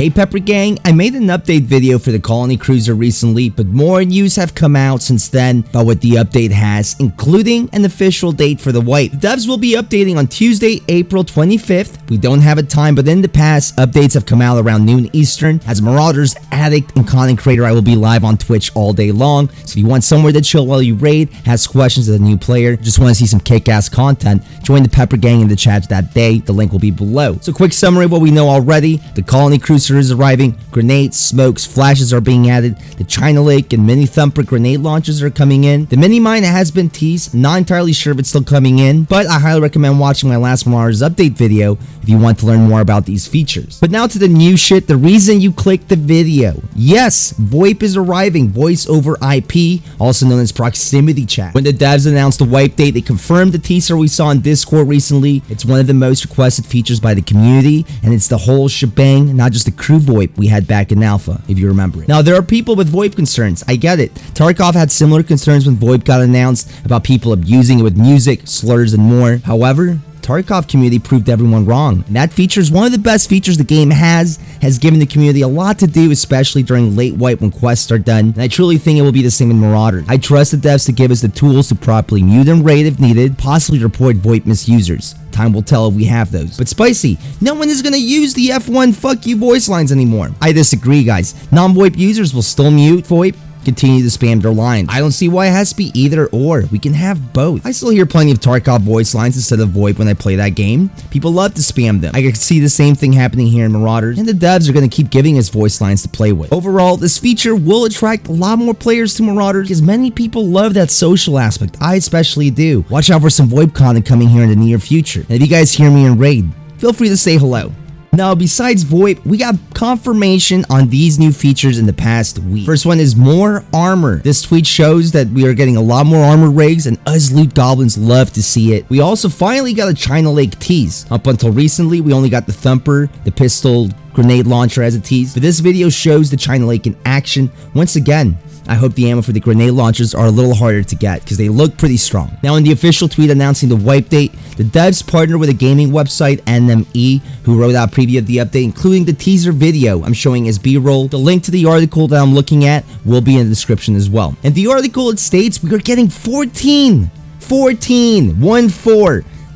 Hey Pepper Gang, I made an update video for the Colony Cruiser recently, but more news have come out since then about what the update has, including an official date for the VOIP. The devs will be updating on Tuesday, April 25th. We don't have a time, but in the past, updates have come out around noon Eastern. As a Marauders addict and content creator, I will be live on Twitch all day long, so if you want somewhere to chill while you raid, ask questions as a new player, just want to see some kick-ass content, join the Pepper Gang in the chat that day. The link will be below. So quick summary of what we know already. The Colony Cruiser is arriving, grenades, smokes, flashes are being added, the China Lake and Mini Thumper grenade launchers are coming in, the Mini Mine has been teased, not entirely sure if it's still coming in, but I highly recommend watching my last Marauders update video if you want to learn more about these features. But now to the new shit, the reason you clicked the video. Yes, VOIP is arriving, voice over IP, also known as proximity chat. When the devs announced the VOIP date, they confirmed the teaser we saw on Discord recently. It's one of the most requested features by the community, and it's the whole shebang, not just the crew VOIP we had back in Alpha, if you remember it. Now, there are people with VOIP concerns. I get it. Tarkov had similar concerns when VOIP got announced about people abusing it with music, slurs, and more. However, Tarkov community proved everyone wrong. And that feature is one of the best features the game has given the community a lot to do, especially during late VOIP when quests are done. And I truly think it will be the same in Marauders. I trust the devs to give us the tools to properly mute and raid if needed, possibly report VOIP misusers. Time will tell if we have those. But Spicy, no one is gonna use the F1 fuck you voice lines anymore. I disagree, guys. Non-VOIP users will still mute VOIP, continue to spam their lines. I don't see why it has to be either or. We can have both. I still hear plenty of Tarkov voice lines instead of VOIP when I play that game. People love to spam them. I can see the same thing happening here in Marauders, and the devs are going to keep giving us voice lines to play with. Overall, this feature will attract a lot more players to Marauders because many people love that social aspect. I especially do. Watch out for some VOIP content coming here in the near future. And if you guys hear me in raid, feel free to say hello. Now, besides VOIP, we got confirmation on these new features in the past week. First one is more armor. This tweet shows that we are getting a lot more armor rigs, and us loot goblins love to see it. We also finally got a China Lake tease. Up until recently, we only got the Thumper, the pistol, grenade launcher as a tease, but this video shows the China Lake in action. Once again, I hope the ammo for the grenade launchers are a little harder to get because they look pretty strong. Now, in the official tweet announcing the VOIP date, the devs partnered with a gaming website, NME, who wrote out a preview of the update, including the teaser video I'm showing as B-roll. The link to the article that I'm looking at will be in the description as well. In the article, it states we are getting 14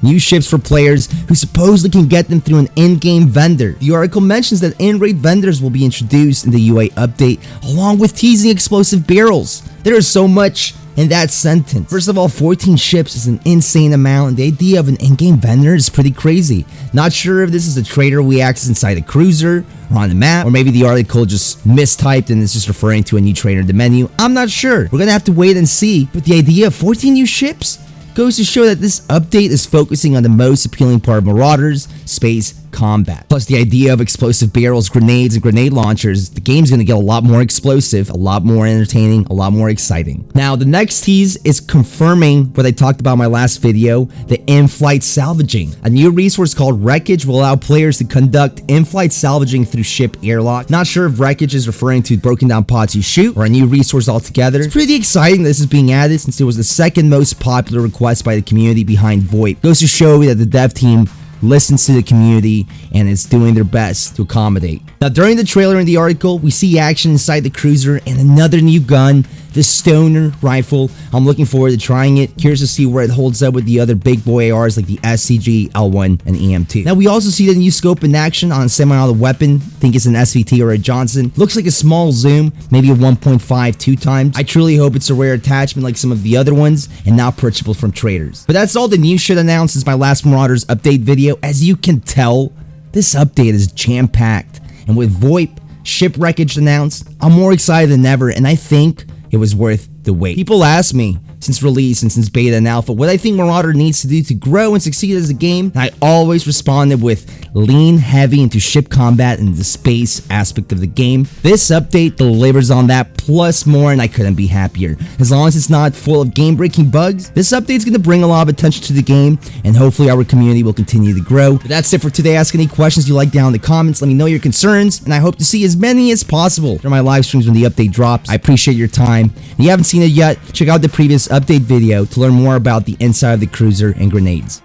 new ships for players who supposedly can get them through an in-game vendor. The article mentions that in-raid vendors will be introduced in the UA update, along with teasing explosive barrels. There is so much in that sentence. First of all, 14 ships is an insane amount, and the idea of an in-game vendor is pretty crazy. Not sure if this is a trader we access inside a cruiser or on the map, or maybe the article just mistyped and it's just referring to a new trader in the menu. I'm not sure. We're gonna have to wait and see, but the idea of 14 new ships goes to show that this update is focusing on the most appealing part of Marauders, space combat. Plus the idea of explosive barrels, grenades, and grenade launchers, the game's gonna get a lot more explosive, a lot more entertaining, a lot more exciting. Now, the next tease is confirming what I talked about in my last video, the in-flight salvaging. A new resource called Wreckage will allow players to conduct in-flight salvaging through ship airlock. Not sure if Wreckage is referring to broken down pods you shoot or a new resource altogether. It's pretty exciting that this is being added since it was the second most popular request by the community behind VOIP. Goes to show that the dev team listens to the community and is doing their best to accommodate. Now, during the trailer in the article, we see action inside the cruiser and another new gun, the Stoner rifle. I'm looking forward to trying it. Curious to see where it holds up with the other big boy ARs like the SCG, L1, and EM2. Now, we also see the new scope in action on a semi-auto weapon. Think it's an SVT or a Johnson. Looks like a small zoom, maybe a 1.5 2 times. I truly hope it's a rare attachment like some of the other ones and not purchasable from traders. But that's all the new shit announced since my last Marauders update video. As you can tell, this update is jam-packed. And with VOIP, ship Wreckage announced, I'm more excited than ever, and I think it was worth the wait. People ask me, since release and since beta and alpha, what I think Marauder needs to do to grow and succeed as a game, and I always responded with lean heavy into ship combat and the space aspect of the game. This update delivers on that plus more, and I couldn't be happier. As long as it's not full of game-breaking bugs, this update's gonna bring a lot of attention to the game, and hopefully our community will continue to grow. But that's it for today. Ask any questions you like down in the comments. Let me know your concerns, and I hope to see as many as possible during my live streams when the update drops. I appreciate your time. If you haven't seen it yet, check out the previous update video to learn more about the inside of the cruiser and grenades.